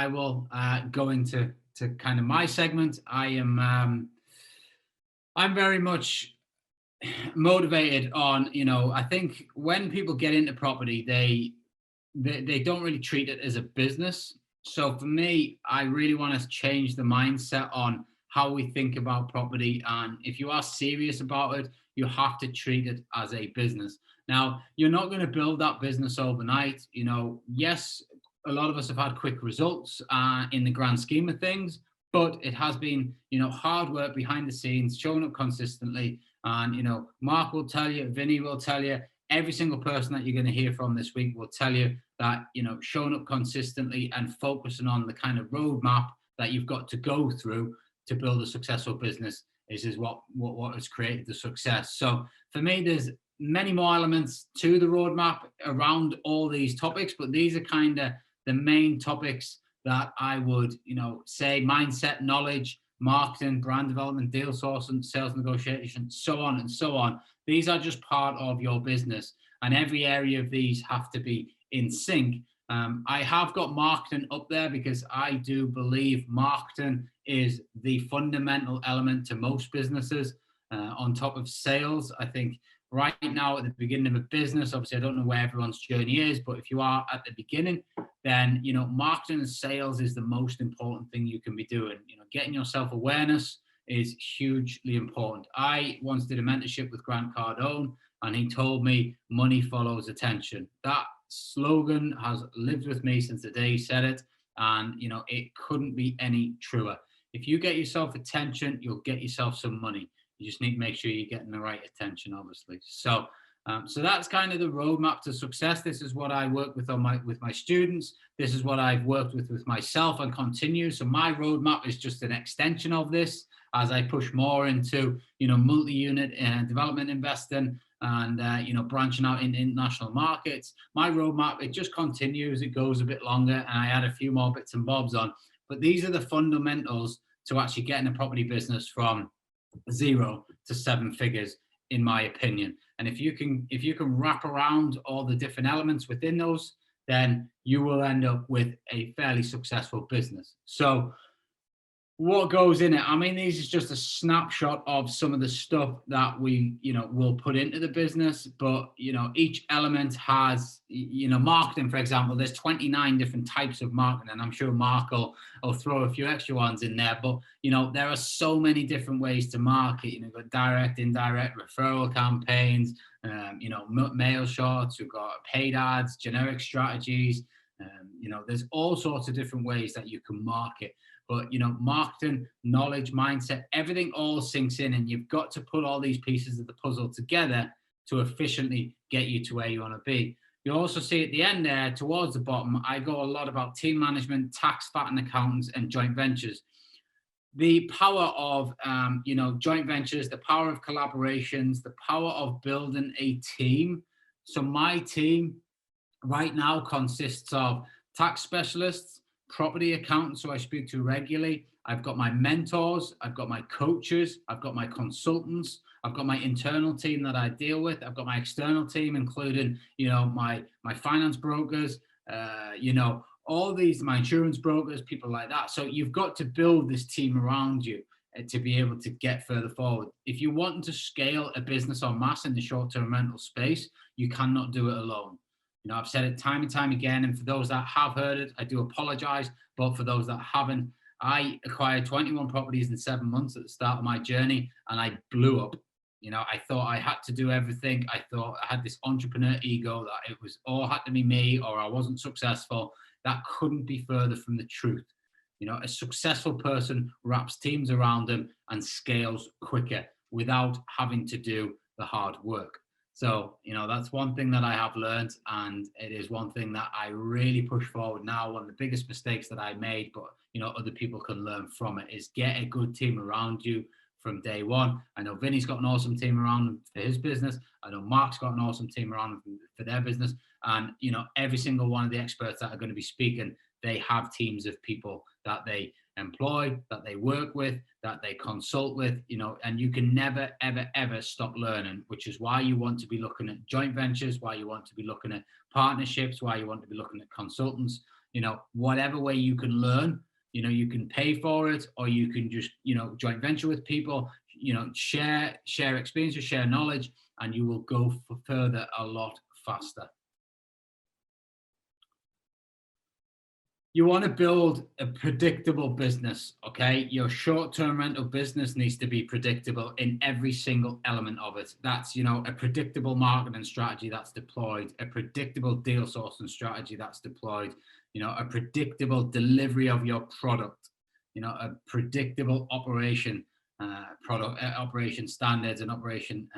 I will go into kind of my segment. I'm very much motivated on, I think when people get into property, they don't really treat it as a business. So for me, I really want to change the mindset on how we think about property. And if you are serious about it, you have to treat it as a business. Now, you're not going to build that business overnight. Yes, a lot of us have had quick results in the grand scheme of things, but it has been, hard work behind the scenes, showing up consistently. And, Mark will tell you, Vinny will tell you, every single person that you're going to hear from this week will tell you that, showing up consistently and focusing on the kind of roadmap that you've got to go through to build a successful business is what has created the success. So for me, there's many more elements to the roadmap around all these topics, but these are kind of the main topics that I would, say: mindset, knowledge, marketing, brand development, deal sourcing, sales negotiation, so on and so on. These are just part of your business, and every area of these have to be in sync. I have got marketing up there because I do believe marketing is the fundamental element to most businesses. On top of sales, I think right now at the beginning of a business, obviously I don't know where everyone's journey is, but if you are at the beginning, then marketing and sales is the most important thing you can be doing. Getting yourself awareness is hugely important. I once did a mentorship with Grant Cardone, and he told me money follows attention. That slogan has lived with me since the day he said it, and it couldn't be any truer. If you get yourself attention, you'll get yourself some money. You just need to make sure you're getting the right attention, obviously. So that's kind of the roadmap to success. This is what I work with with my students. This is what I've worked with myself and continue. So my roadmap is just an extension of this as I push more into, multi-unit development investing and, branching out in international markets. My roadmap, it just continues. It goes a bit longer, and I add a few more bits and bobs on. But these are the fundamentals to actually getting a property business from 0 to 7 figures, in my opinion. And if you can wrap around all the different elements within those, then you will end up with a fairly successful business. So what goes in it? I mean, this is just a snapshot of some of the stuff that we, will put into the business. But, each element has, marketing, for example, there's 29 different types of marketing. And I'm sure Mark will throw a few extra ones in there. But, there are so many different ways to market. You've got direct, indirect, referral campaigns, mail shots, we've got paid ads, generic strategies. There's all sorts of different ways that you can market. But, marketing, knowledge, mindset, everything all sinks in, and you've got to put all these pieces of the puzzle together to efficiently get you to where you want to be. You also see at the end there, towards the bottom, I go a lot about team management, tax, VAT and accountants, and joint ventures. The power of, joint ventures, the power of collaborations, the power of building a team. So my team right now consists of tax specialists, property accountants who I speak to regularly. I've got my mentors, I've got my coaches, I've got my consultants, I've got my internal team that I deal with, I've got my external team, including, my finance brokers, all these, my insurance brokers, people like that. So you've got to build this team around you to be able to get further forward. If you want to scale a business en masse in the short-term rental space, you cannot do it alone. I've said it time and time again, and for those that have heard it, I do apologize. But for those that haven't, I acquired 21 properties in 7 months at the start of my journey, and I blew up. I thought I had to do everything. I thought I had this entrepreneur ego that it was all had to be me or I wasn't successful. That couldn't be further from the truth. A successful person wraps teams around them and scales quicker without having to do the hard work. So, that's one thing that I have learned, and it is one thing that I really push forward now. One of the biggest mistakes that I made, but, other people can learn from it, is get a good team around you from day one. I know Vinny's got an awesome team around him for his business. I know Mark's got an awesome team around him for their business. And, every single one of the experts that are going to be speaking, they have teams of people that they employ, that they work with, that they consult with, and you can never, ever, ever stop learning, which is why you want to be looking at joint ventures, why you want to be looking at partnerships, why you want to be looking at consultants. whatever way you can learn, you can pay for it, or you can just, joint venture with people, share experiences, share knowledge, and you will go further a lot faster. You want to build a predictable business, okay? Your short-term rental business needs to be predictable in every single element of it. That's, a predictable marketing strategy that's deployed, a predictable deal sourcing strategy that's deployed, a predictable delivery of your product, a predictable operation, operation standards and operation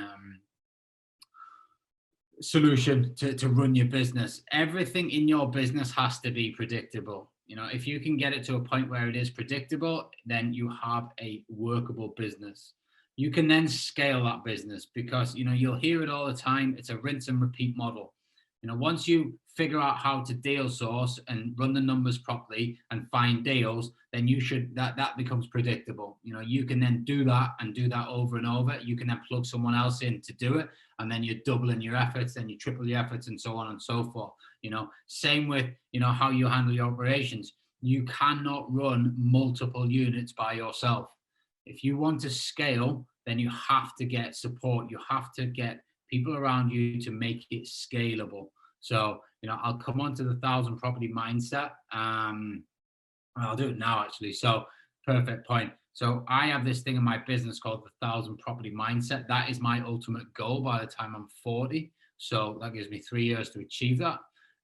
solution to run your business. Everything in your business has to be predictable. If you can get it to a point where it is predictable, then you have a workable business. You can then scale that business, because you'll hear it all the time. It's a rinse and repeat model. Once you figure out how to deal source and run the numbers properly and find deals, then that becomes predictable. You can then do that and do that over and over. You can then plug someone else in to do it, and then you're doubling your efforts, then you triple your efforts, and so on and so forth. Same with how you handle your operations. You cannot run multiple units by yourself. If you want to scale, then you have to get support. You have to get people around you to make it scalable. So, I'll come on to the 1,000 property mindset. I'll do it now, actually. So, perfect point. So I have this thing in my business called the 1,000 property mindset. That is my ultimate goal by the time I'm 40. So that gives me 3 years to achieve that.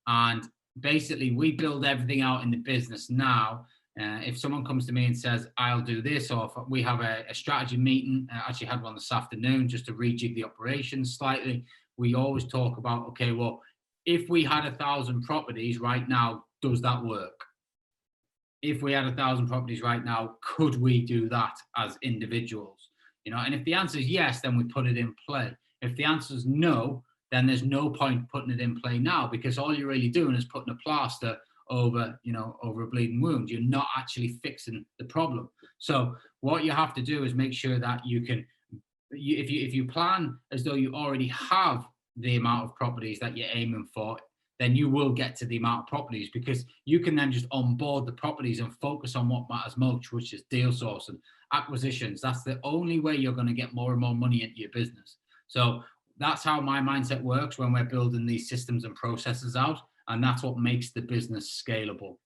And basically, we build everything out in the business now. If someone comes to me and says, I'll do this, or if we have a strategy meeting, I actually had one this afternoon just to rejig the operations slightly. We always talk about, okay, well, if we had 1,000 properties right now, does that work? If we had 1,000 properties right now, could we do that as individuals? And if the answer is yes, then we put it in play. If the answer is no, then there's no point putting it in play now, because all you're really doing is putting a plaster over a bleeding wound. You're not actually fixing the problem. So what you have to do is make sure that you can, if you plan as though you already have the amount of properties that you're aiming for, then you will get to the amount of properties, because you can then just onboard the properties and focus on what matters most, which is deal sourcing, acquisitions. That's the only way you're going to get more and more money into your business. So that's how my mindset works when we're building these systems and processes out. And that's what makes the business scalable.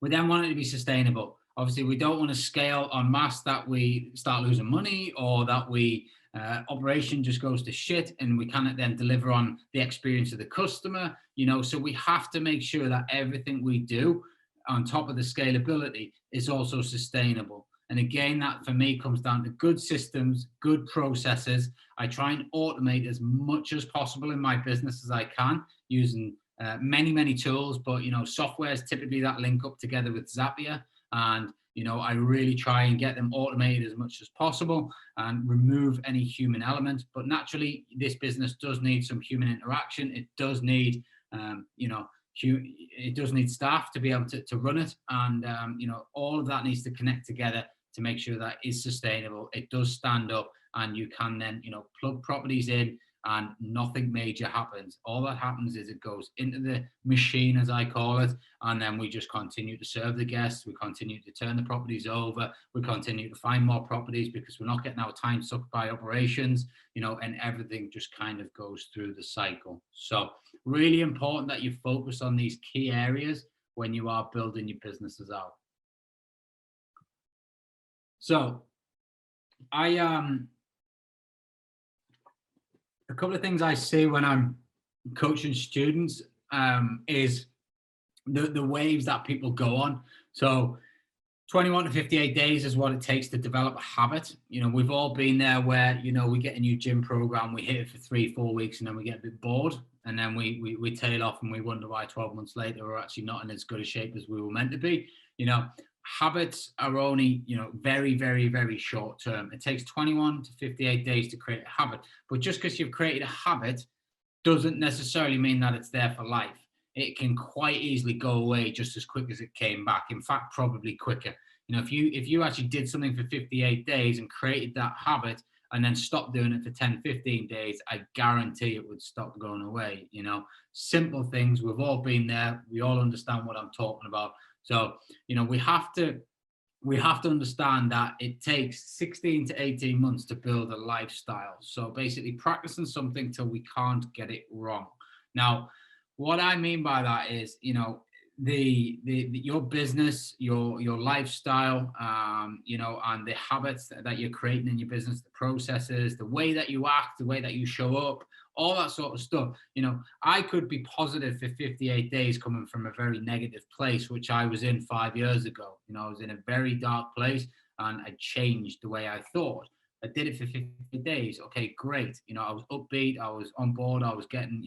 We then want it to be sustainable. Obviously, we don't want to scale en masse that we start losing money, or that we operation just goes to shit and we cannot then deliver on the experience of the customer. So we have to make sure that everything we do on top of the scalability is also sustainable. And again, that for me comes down to good systems, good processes. I try and automate as much as possible in my business as I can, using many tools, but software is typically that link up together with Zapier, and I really try and get them automated as much as possible and remove any human element. But naturally, this business does need some human interaction. It does need it does need staff to be able to run it, and all of that needs to connect together to make sure that is sustainable. It does stand up, and you can then plug properties in and nothing major happens. All that happens is it goes into the machine, as I call it, and then we just continue to serve the guests. We continue to turn the properties over. We continue to find more properties because we're not getting our time sucked by operations, and everything just kind of goes through the cycle. So really important that you focus on these key areas when you are building your businesses out. So a couple of things I see when I'm coaching students is the waves that people go on. So 21 to 58 days is what it takes to develop a habit. We've all been there where, we get a new gym program, we hit it for 3-4 weeks, and then we get a bit bored, and then we tail off, and we wonder why 12 months later we're actually not in as good a shape as we were meant to be. Habits are only, very, very, very short term. It takes 21 to 58 days to create a habit. But just because you've created a habit doesn't necessarily mean that it's there for life. It can quite easily go away just as quick as it came back. In fact, probably quicker. If you actually did something for 58 days and created that habit, and then stop doing it for 10, 15 days, I guarantee it would stop going away. Simple things. We've all been there. We all understand what I'm talking about. So, we have to understand that it takes 16 to 18 months to build a lifestyle. So basically practicing something till we can't get it wrong. Now, what I mean by that is, your business, your lifestyle, and the habits that you're creating in your business, the processes, the way that you act, the way that you show up, all that sort of stuff. I could be positive for 58 days coming from a very negative place, which I was in 5 years ago. I was in a very dark place, and I changed the way I thought. I did it for 50 days. Okay, great. I was upbeat. I was on board. I was getting,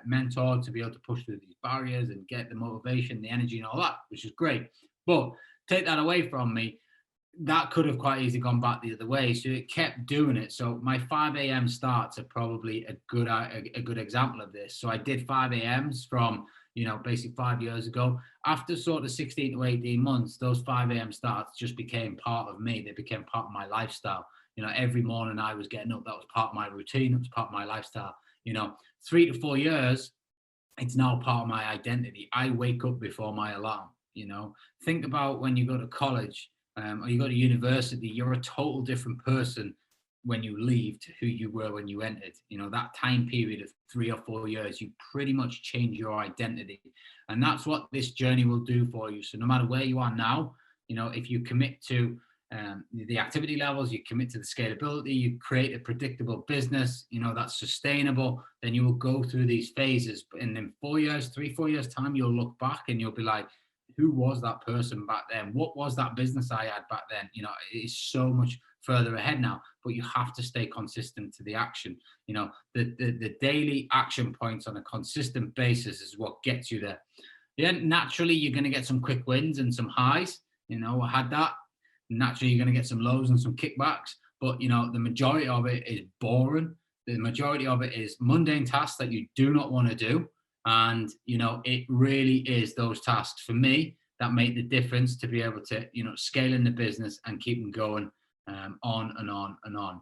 mentored to be able to push through these barriers and get the motivation, the energy, and all that, which is great. But take that away from me, that could have quite easily gone back the other way. So it kept doing it. So my 5 a.m. starts are probably a good example of this. So I did 5 a.m.s from, basically 5 years ago. After sort of 16 to 18 months, those 5 a.m. starts just became part of me. They became part of my lifestyle. Every morning I was getting up. That was part of my routine. It was part of my lifestyle. 3 to 4 years, it's now part of my identity. I wake up before my alarm. Think about when you go to college, or you go to university, you're a total different person when you leave to who you were when you entered. That time period of 3 or 4 years, you pretty much change your identity. And that's what this journey will do for you. So no matter where you are now, if you commit to the activity levels, you commit to the scalability, you create a predictable business, that's sustainable, then you will go through these phases. And in 4 years, 3, 4 years time, you'll look back and you'll be like, who was that person back then? What was that business I had back then? It's so much further ahead now, but you have to stay consistent to the action. The daily action points on a consistent basis is what gets you there. Yeah, naturally, you're going to get some quick wins and some highs. I had that. Naturally, you're going to get some lows and some kickbacks, but the majority of it is boring. The majority of it is mundane tasks that you do not want to do. And, it really is those tasks for me that make the difference to be able to, scale in the business and keep them going on and on and on.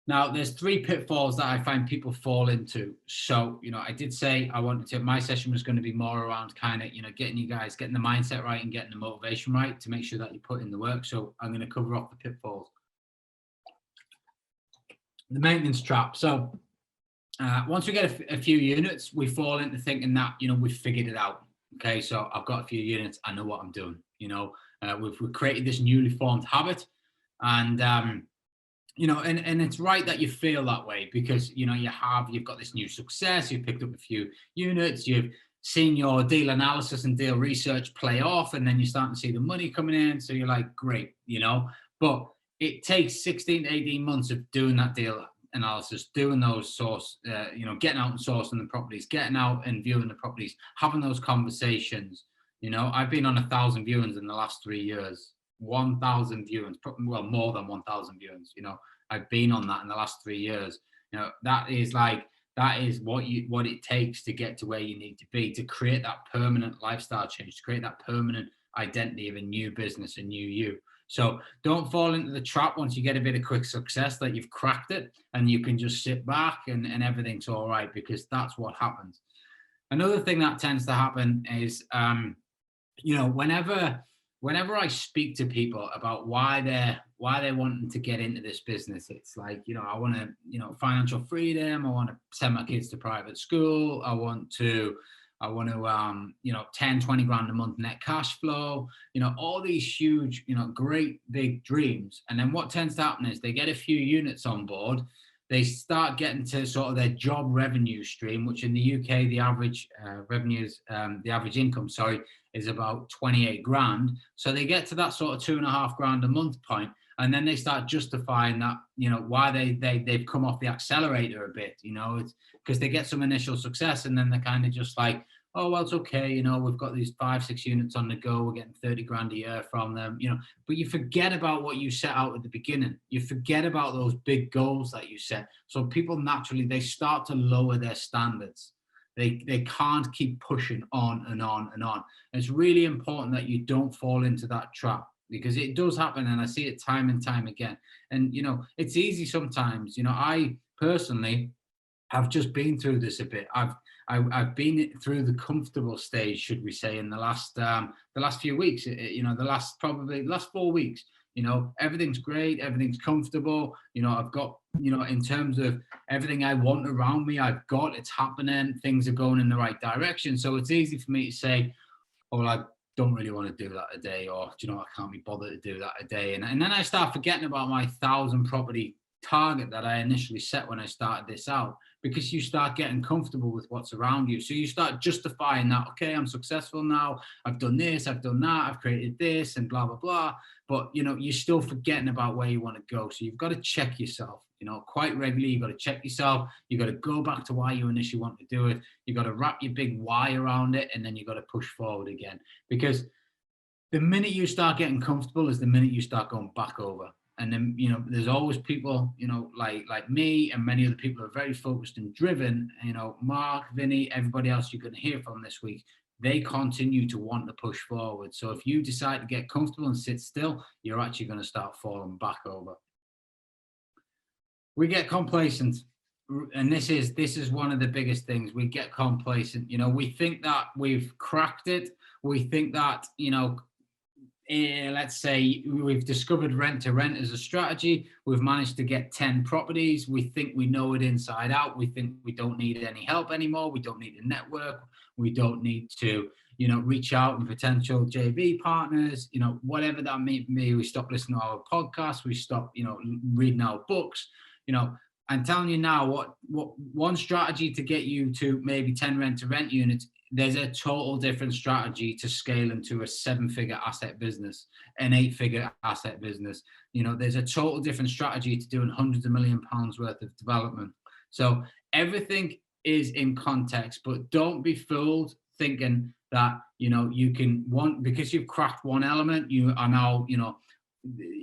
Now, there's 3 pitfalls that I find people fall into. So, I did say my session was going to be more around kind of, getting the mindset right and getting the motivation right to make sure that you put in the work. So I'm going to cover off the pitfalls. The maintenance trap. So once we get a few units, we fall into thinking that, we've figured it out. Okay, so I've got a few units. I know what I'm doing. We've created this newly formed habit, and and it's right that you feel that way because you've got this new success. You've picked up a few units. You've seen your deal analysis and deal research play off, and then you're starting to see the money coming in. So you're like, great, But it takes 16 to 18 months of doing that deal analysis, doing those getting out and sourcing the properties, getting out and viewing the properties, having those conversations. I've been on 1,000 viewings in the last 3 years, 1,000 viewings, well, more than 1,000 viewings. I've been on that in the last 3 years. That is what it takes to get to where you need to be, to create that permanent lifestyle change, to create that permanent identity of a new business, a new you. So don't fall into the trap once you get a bit of quick success that you've cracked it and you can just sit back and everything's all right, because that's what happens. Another thing that tends to happen is, whenever I speak to people about why they're wanting to get into this business, it's like, I want to, financial freedom. I want to send my kids to private school. I want to 10, 20 grand a month net cash flow, all these huge, great big dreams. And then what tends to happen is they get a few units on board. They start getting to sort of their job revenue stream, which in the UK, the average the average income, is about 28 grand. So they get to that sort of 2.5 grand a month point, and then they start justifying that, why they've come off the accelerator a bit, it's because they get some initial success, and then they're kind of just like, oh, well, it's okay. We've got these 5-6 units on the go. We're getting 30 grand a year from them, but you forget about what you set out at the beginning. You forget about those big goals that you set. So people naturally, they start to lower their standards. They can't keep pushing on and on and on. And it's really important that you don't fall into that trap. because it does happen, and I see it time and time again. And it's easy sometimes. I personally have just been through this a bit. I've been through the comfortable stage, should we say, in the last few weeks. The last 4 weeks. Everything's great, everything's comfortable. I've got, in terms of everything I want around me, it's happening. Things are going in the right direction. So it's easy for me to say, oh, well, I don't really want to do that a day, or I can't be bothered to do that a day. And then I start forgetting about my 1,000 property target that I initially set when I started this out, because you start getting comfortable with what's around you. So you start justifying that, okay, I'm successful now, I've done this, I've done that, I've created this, and blah, blah, blah. But, you're still forgetting about where you want to go. So you've got to check yourself, quite regularly. You've got to check yourself. You've got to go back to why you initially want to do it. You've got to wrap your big why around it, and then you've got to push forward again. Because the minute you start getting comfortable is the minute you start going back over. And then, there's always people, like me and many other people who are very focused and driven, Mark, Vinny, everybody else you're going to hear from this week, they continue to want to push forward. So if you decide to get comfortable and sit still, you're actually going to start falling back over. We get complacent. And this is one of the biggest things. We get complacent. We think that we've cracked it. We think that, let's say we've discovered rent to rent as a strategy. We've managed to get 10 properties. We think we know it inside out. We think we don't need any help anymore. We don't need a network. We don't need to, reach out and potential JV partners, whatever that may be. We stop listening to our podcasts. We stop, reading our books. I'm telling you now, what one strategy to get you to maybe 10 rent to rent units, there's a total different strategy to scale into a 7-figure asset business, an 8-figure asset business. There's a total different strategy to doing hundreds of £1 million worth of development. So everything is in context, but don't be fooled thinking that, you can because you've cracked one element, you are now,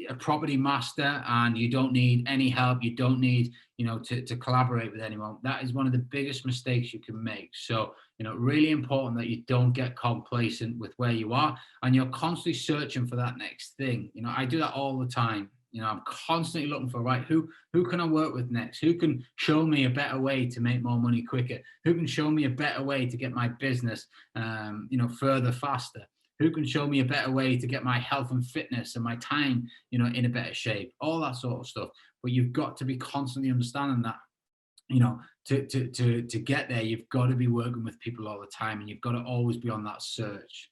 a property master, and you don't need any help. You don't need, to collaborate with anyone. That is one of the biggest mistakes you can make. So, really important that you don't get complacent with where you are, and you're constantly searching for that next thing. I do that all the time. I'm constantly looking for, right, who can I work with next? Who can show me a better way to make more money quicker? Who can show me a better way to get my business, further faster? Who can show me a better way to get my health and fitness and my time, in a better shape? All that sort of stuff. But you've got to be constantly understanding that, to get there, you've got to be working with people all the time, and you've got to always be on that search.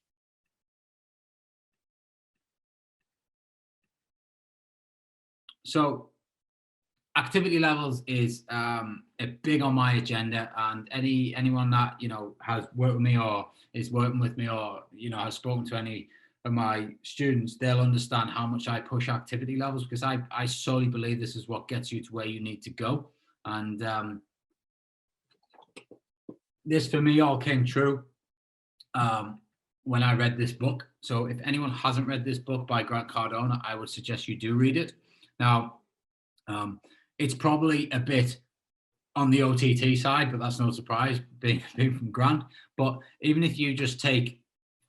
So activity levels is a big on my agenda, and anyone that has worked with me or is working with me, or has spoken to any of my students, they'll understand how much I push activity levels, because I solely believe this is what gets you to where you need to go. And this for me all came true when I read this book. So if anyone hasn't read this book by Grant Cardone, I would suggest you do read it. Now, it's probably a bit on the OTT side, but that's no surprise, being from Grant. But even if you just take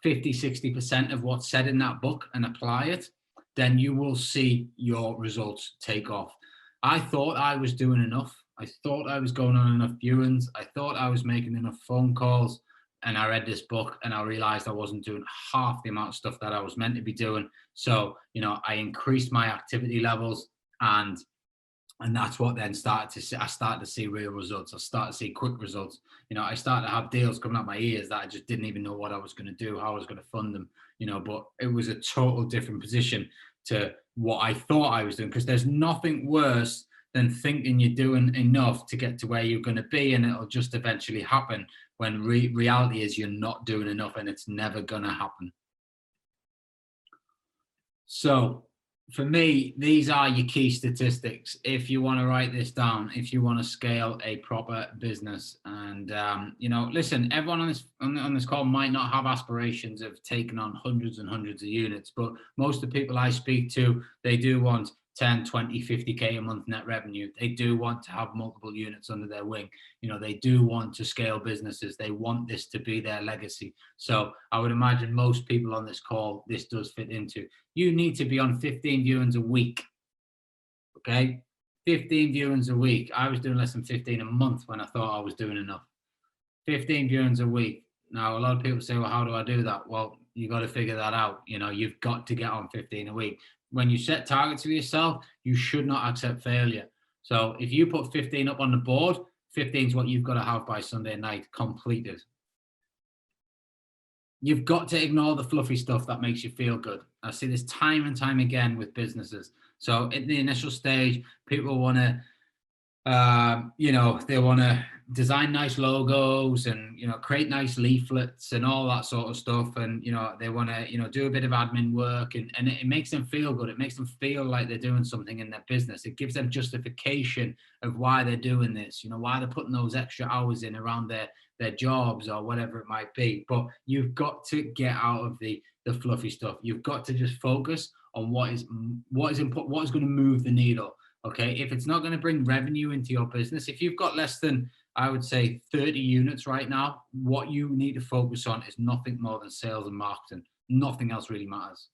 50-60% of what's said in that book and apply it, then you will see your results take off. I thought I was doing enough. I thought I was going on enough viewings. I thought I was making enough phone calls. And I read this book and I realized I wasn't doing half the amount of stuff that I was meant to be doing. So, I increased my activity levels, and that's what then I started to see real results. I started to see quick results. I started to have deals coming out my ears that I just didn't even know what I was going to do, how I was going to fund them, but it was a total different position to what I thought I was doing, because there's nothing worse than thinking you're doing enough to get to where you're going to be, and it'll just eventually happen, when reality is you're not doing enough, and it's never going to happen. So for me, these are your key statistics. If you want to write this down, if you want to scale a proper business, and listen, everyone on this call might not have aspirations of taking on hundreds and hundreds of units, but most of the people I speak to, they do want 10, 20, 50K a month net revenue. They do want to have multiple units under their wing. They do want to scale businesses. They want this to be their legacy. So I would imagine most people on this call, this does fit into. You need to be on 15 viewings a week. Okay. 15 viewings a week. I was doing less than 15 a month when I thought I was doing enough. 15 viewings a week. Now, a lot of people say, well, how do I do that? Well, you got to figure that out. You've got to get on 15 a week. When you set targets for yourself, you should not accept failure. So if you put 15 up on the board, 15 is what you've got to have by Sunday night completed. You've got to ignore the fluffy stuff that makes you feel good. I see this time and time again with businesses. So in the initial stage, people want to, they want to design nice logos and, create nice leaflets and all that sort of stuff. And, they want to, do a bit of admin work and it makes them feel good. It makes them feel like they're doing something in their business. It gives them justification of why they're doing this, why they're putting those extra hours in around their jobs or whatever it might be. But you've got to get out of the fluffy stuff. You've got to just focus on what is important, what is going to move the needle. Okay, if it's not going to bring revenue into your business, if you've got less than, I would say, 30 units right now, what you need to focus on is nothing more than sales and marketing. Nothing else really matters.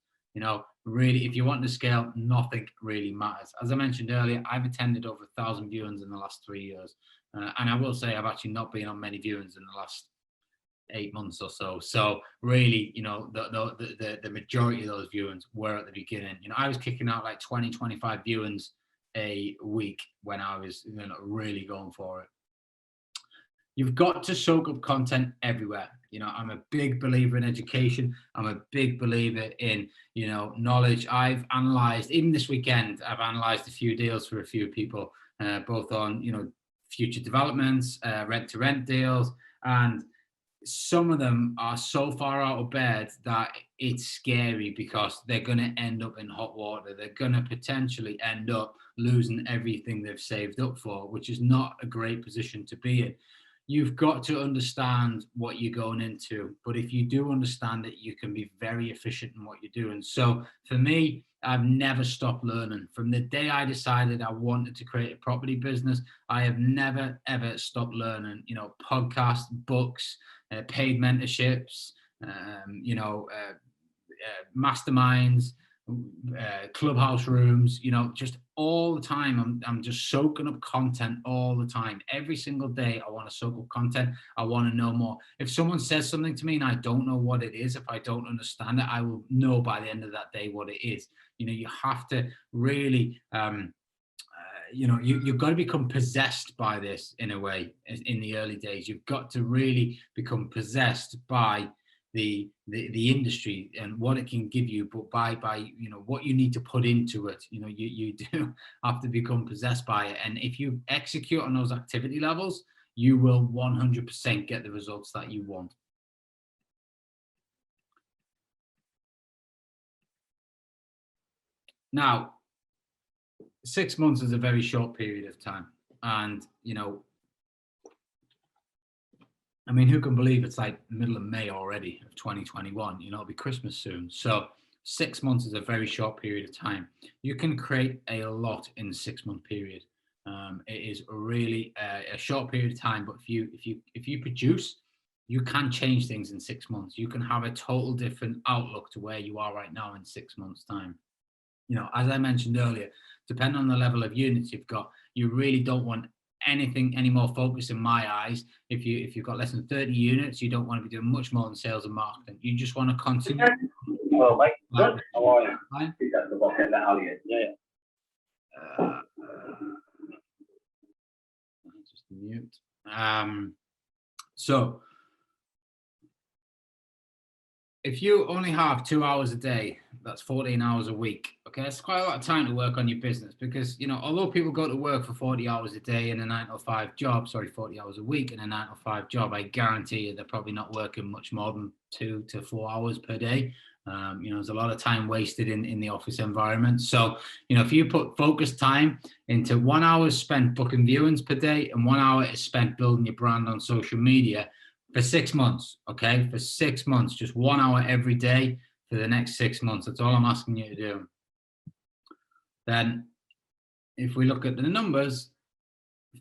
Really, if you want to scale, nothing really matters. As I mentioned earlier, I've attended over 1,000 viewings in the last 3 years. And I will say I've actually not been on many viewings in the last 8 months or so. So really, the majority of those viewings were at the beginning. I was kicking out like 20, 25 viewings a week when I was really going for it. You've got to soak up content everywhere. I'm a big believer in education. I'm a big believer in, knowledge. I've analyzed, even this weekend, I've analyzed a few deals for a few people, both on, future developments, rent-to-rent deals, and some of them are so far out of bed that it's scary because they're going to end up in hot water. They're going to potentially end up losing everything they've saved up for, which is not a great position to be in. You've got to understand what you're going into, but if you do understand it, you can be very efficient in what you're doing. So for me, I've never stopped learning. From the day I decided I wanted to create a property business, I have never, ever stopped learning, podcasts, books, paid mentorships, masterminds, clubhouse rooms, just all the time. I'm just soaking up content all the time. Every single day I want to soak up content. I want to know more. If someone says something to me and I don't know what it is, if I don't understand it, I will know by the end of that day what it is. You have to really you've got to become possessed by this in a way. In the early days, you've got to really become possessed by the industry and what it can give you, but by what you need to put into it. You do have to become possessed by it, and if you execute on those activity levels, you will 100% get the results that you want. Now, 6 months is a very short period of time, and who can believe it's like middle of May already of 2021? It'll be Christmas soon. So 6 months is a very short period of time. You can create a lot in a 6 month period. It is really a short period of time, but if you produce, you can change things in 6 months. You can have a total different outlook to where you are right now in 6 months' time. As I mentioned earlier, depending on the level of units you've got, you really don't want any more focus in my eyes. If you've got less than 30 units, you don't want to be doing much more than sales and marketing. You just want to continue. Well, mate, good. How are you? Yeah. Just mute. So if you only have 2 hours a day, that's 14 hours a week. Okay, that's quite a lot of time to work on your business because, although people go to work for 40 hours a day in a 9 to 5 job, 40 hours a week in a 9 to 5 job, I guarantee you they're probably not working much more than 2 to 4 hours per day. There's a lot of time wasted in the office environment. So, if you put focused time into 1 hour spent booking viewings per day and 1 hour is spent building your brand on social media, for 6 months, okay? For 6 months, just 1 hour every day for the next 6 months. That's all I'm asking you to do. then if we look at the numbers,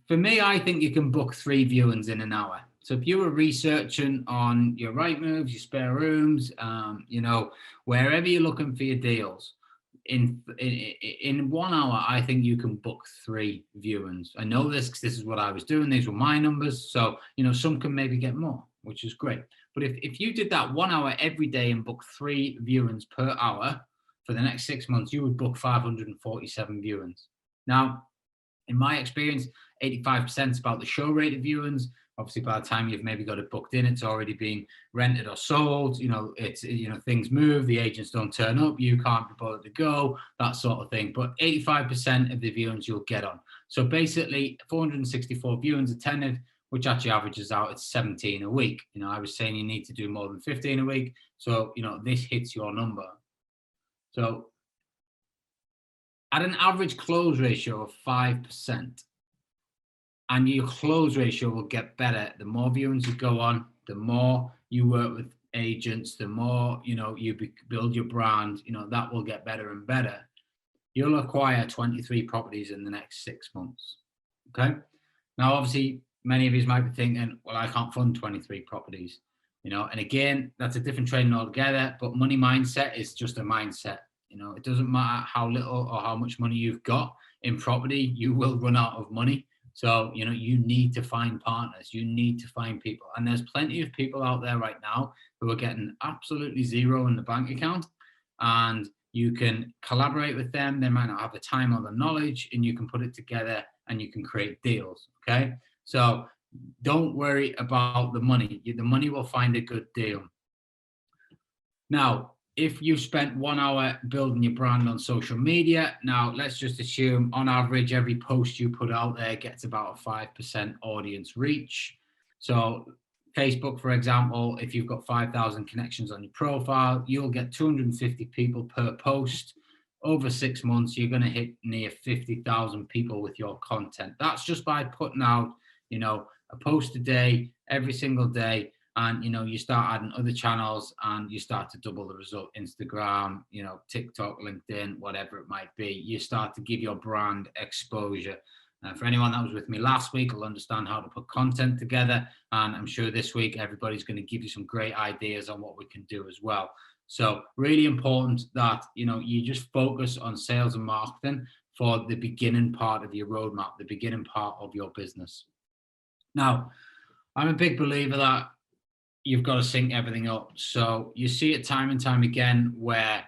for me, I think you can book 3 viewings in an hour. So if you were researching on your right moves, your spare rooms, you know, wherever you're looking for your deals, in 1 hour, I think you can book 3 viewings. I know this because this is what I was doing. These were my numbers. So, you know, some can maybe get more, which is great. But if you did that 1 hour every day and book 3 viewings per hour for the next 6 months, you would book 547 viewings. Now, in my experience, 85% is about the show rate of viewings. Obviously, by the time you've maybe got it booked in, it's already been rented or sold. You know, it's, you know, things move, the agents don't turn up, you can't be bothered to go, that sort of thing. But 85% of the viewings you'll get on. So basically, 464 viewings attended, which actually averages out at 17 a week. You know, I was saying you need to do more than 15 a week. So, you know, this hits your number. So at an average close ratio of 5%, and your close ratio will get better the more viewings you go on, the more you work with agents, the more, you know, you build your brand, you know, that will get better and better. You'll acquire 23 properties in the next 6 months. Okay. Now, obviously, many of you might be thinking, well, I can't fund 23 properties, you know, and again, that's a different training altogether, but money mindset is just a mindset. You know, it doesn't matter how little or how much money you've got in property, you will run out of money. So, you know, you need to find partners, you need to find people. And there's plenty of people out there right now who are getting absolutely zero in the bank account, and you can collaborate with them. They might not have the time or the knowledge, and you can put it together and you can create deals. Okay. So don't worry about the money. The money will find a good deal. Now, if you spent 1 hour building your brand on social media, now let's just assume on average, every post you put out there gets about a 5% audience reach. So Facebook, for example, if you've got 5,000 connections on your profile, you'll get 250 people per post. Over 6 months, you're going to hit near 50,000 people with your content. That's just by putting out, you know, a post a day, every single day. And, you know, you start adding other channels and you start to double the result. Instagram, you know, TikTok, LinkedIn, whatever it might be. You start to give your brand exposure. For anyone that was with me last week, will understand how to put content together. And I'm sure this week, everybody's going to give you some great ideas on what we can do as well. So really important that, you know, you just focus on sales and marketing for the beginning part of your roadmap, the beginning part of your business. Now, I'm a big believer that you've got to sync everything up. So you see it time and time again where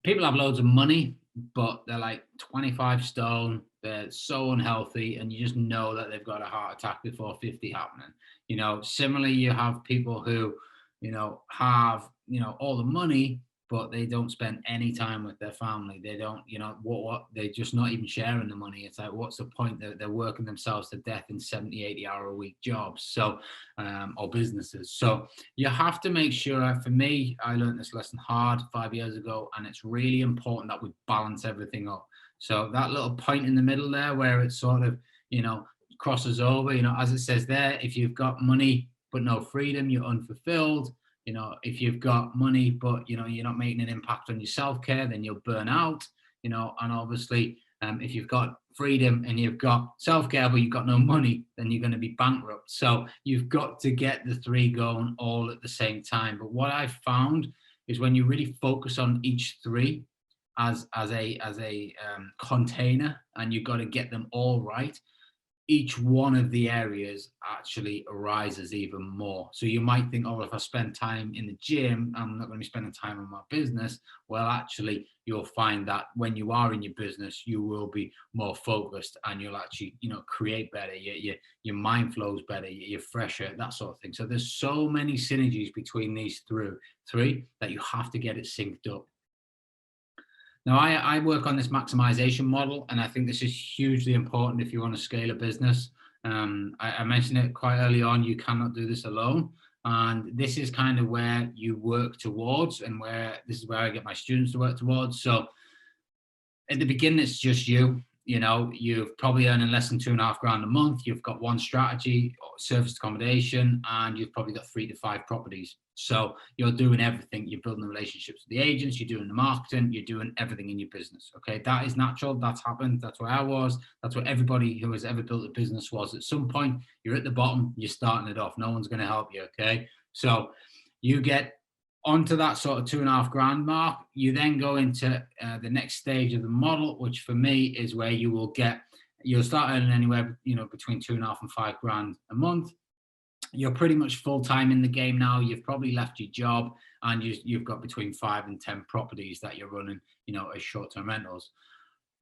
people have loads of money, but they're like 25 stone, they're so unhealthy, and you just know that they've got a heart attack before 50 happening. You know, similarly, you have people who, you know, have, you know, all the money, but they don't spend any time with their family. They don't, you know, what they're just not even sharing the money. It's like, what's the point? They're working themselves to death in 70, 80-hour-a-week jobs, so, or businesses. So you have to make sure, for me, I learned this lesson hard 5 years ago, and it's really important that we balance everything up. So that little point in the middle there where it sort of, you know, crosses over, you know, as it says there, if you've got money but no freedom, you're unfulfilled. You know, if you've got money, but, you know, you're not making an impact on your self-care, then you'll burn out, you know, and obviously if you've got freedom and you've got self-care, but you've got no money, then you're going to be bankrupt. So you've got to get the three going all at the same time. But what I've found is when you really focus on each three as a container, and you've got to get them all right, each one of the areas actually arises even more. So you might think, oh, if I spend time in the gym, I'm not going to be spending time on my business. Well, actually, you'll find that when you are in your business, you will be more focused, and you'll actually, you know, create better. Your mind flows better. You're fresher, that sort of thing. So there's so many synergies between these three that you have to get it synced up. Now, I work on this maximization model, and I think this is hugely important if you want to scale a business. I mentioned it quite early on, you cannot do this alone. And this is kind of where you work towards, and this is where I get my students to work towards. So at the beginning, it's just you. You know, you're probably earning less than $2,500 a month. You've got one strategy, service accommodation, and you've probably got 3 to 5 properties. So you're doing everything. You're building the relationships with the agents, you're doing the marketing, you're doing everything in your business. Okay. That is natural. That's happened. That's where I was. That's where everybody who has ever built a business was. At some point, you're at the bottom, you're starting it off. No one's going to help you. Okay. So you get onto that sort of 2.5 grand mark. You then go into the next stage of the model, which for me is where you'll start earning anywhere, between 2.5 and 5 grand a month. You're pretty much full-time in the game now. You've probably left your job, and you've got between 5 and 10 properties that you're running, as short-term rentals.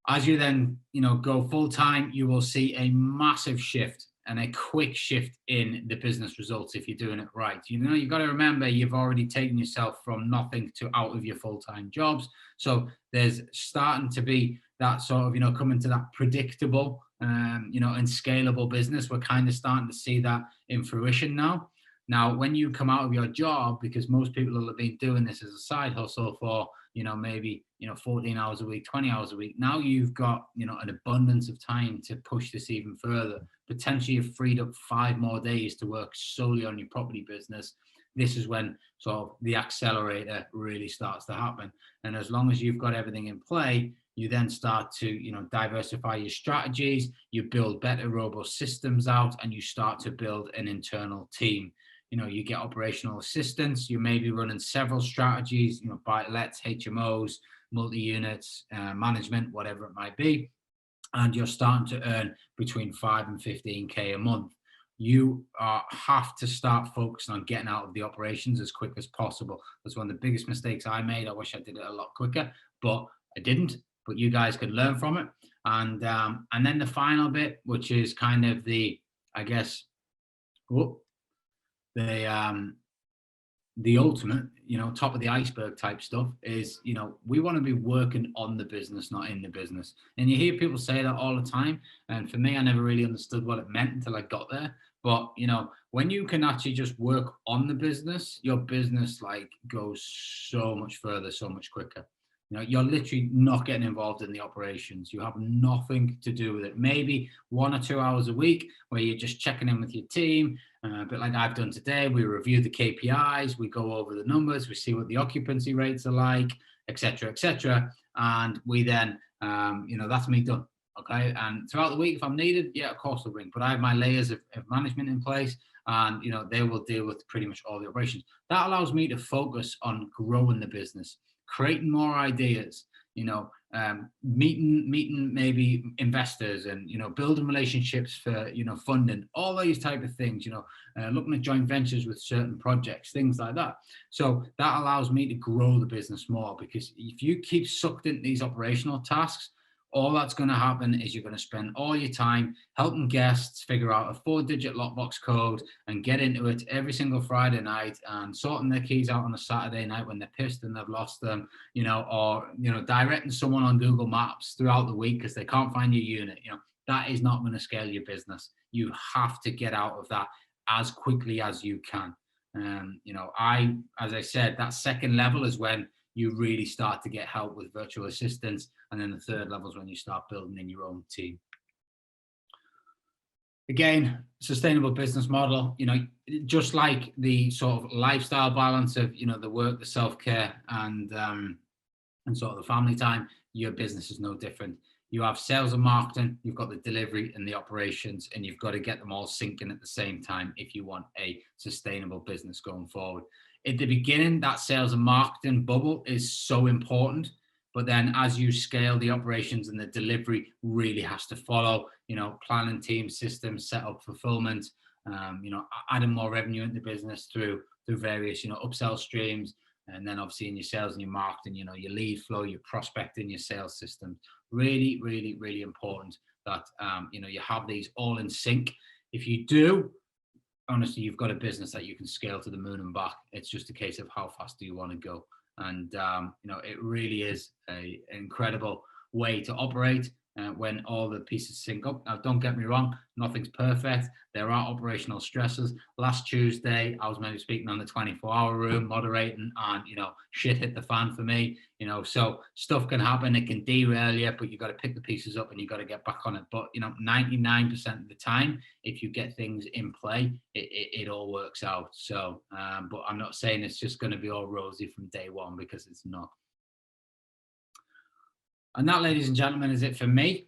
As you then, go full-time, you will see a massive shift and a quick shift in the business results if you're doing it right. You've got to remember, you've already taken yourself from nothing to out of your full-time jobs. So there's starting to be that sort of, coming to that predictable, and scalable business. We're kind of starting to see that in fruition now. Now, when you come out of your job, because most people will have been doing this as a side hustle for, maybe, 14 hours a week, 20 hours a week. Now you've got, an abundance of time to push this even further. Potentially you've freed up 5 more days to work solely on your property business. This is when sort of the accelerator really starts to happen. And as long as you've got everything in play, you then start to, diversify your strategies, you build better, robust systems out, and you start to build an internal team. You get operational assistance, you may be running several strategies, buy-to-lets, HMOs, multi-units, management, whatever it might be. And you're starting to earn between 5 and 15K a month. You have to start focusing on getting out of the operations as quick as possible. That's one of the biggest mistakes I made. I wish I did it a lot quicker, but I didn't. But you guys could learn from it. And then the final bit, which is kind of the, I guess, the ultimate, top of the iceberg type stuff is, we want to be working on the business, not in the business. And you hear people say that all the time. And for me, I never really understood what it meant until I got there. But, when you can actually just work on the business, your business goes so much further, so much quicker. You're literally not getting involved in the operations. You have nothing to do with it. Maybe 1 or 2 hours a week where you're just checking in with your team. A bit like I've done today. We review the KPIs, we go over the numbers, we see what the occupancy rates are like, etc., etc. And we then, that's me done. Okay. And throughout the week, if I'm needed, yeah, of course I'll ring. But I have my layers of management in place, and, they will deal with pretty much all the operations. That allows me to focus on growing the business, creating more ideas, meeting maybe investors, and, building relationships for, funding, all these type of things, looking at joint ventures with certain projects, things like that. So that allows me to grow the business more, because if you keep sucked into these operational tasks, all that's going to happen is you're going to spend all your time helping guests figure out a 4-digit lockbox code and get into it every single Friday night, and sorting their keys out on a Saturday night when they're pissed and they've lost them, or, directing someone on Google Maps throughout the week because they can't find your unit. That is not going to scale your business. You have to get out of that as quickly as you can. As I said, that second level is when you really start to get help with virtual assistants. And then the third level is when you start building in your own team. Again, sustainable business model, just like the sort of lifestyle balance of, the work, the self-care, and sort of the family time, your business is no different. You have sales and marketing, you've got the delivery and the operations, and you've got to get them all syncing at the same time if you want a sustainable business going forward. At the beginning, that sales and marketing bubble is so important. But then as you scale, the operations and the delivery really has to follow, planning, team, systems, set up, fulfillment, adding more revenue into the business through various, upsell streams. And then obviously in your sales and your marketing, your lead flow, your prospecting, your sales system. Really, really, really important that, you have these all in sync. If you do, honestly, you've got a business that you can scale to the moon and back. It's just a case of how fast do you want to go. And, it really is an incredible way to operate. when all the pieces sync up. Now, don't get me wrong, nothing's perfect. There are operational stresses. Last Tuesday, I was maybe speaking on the 24-hour room, moderating, and, you know, shit hit the fan for me, you know, so stuff can happen. It can derail you, but you got to pick the pieces up and you got to get back on it. But, you know, 99% of the time, if you get things in play, it all works out. So, but I'm not saying it's just going to be all rosy from day one, because it's not. And that, ladies and gentlemen, is it for me.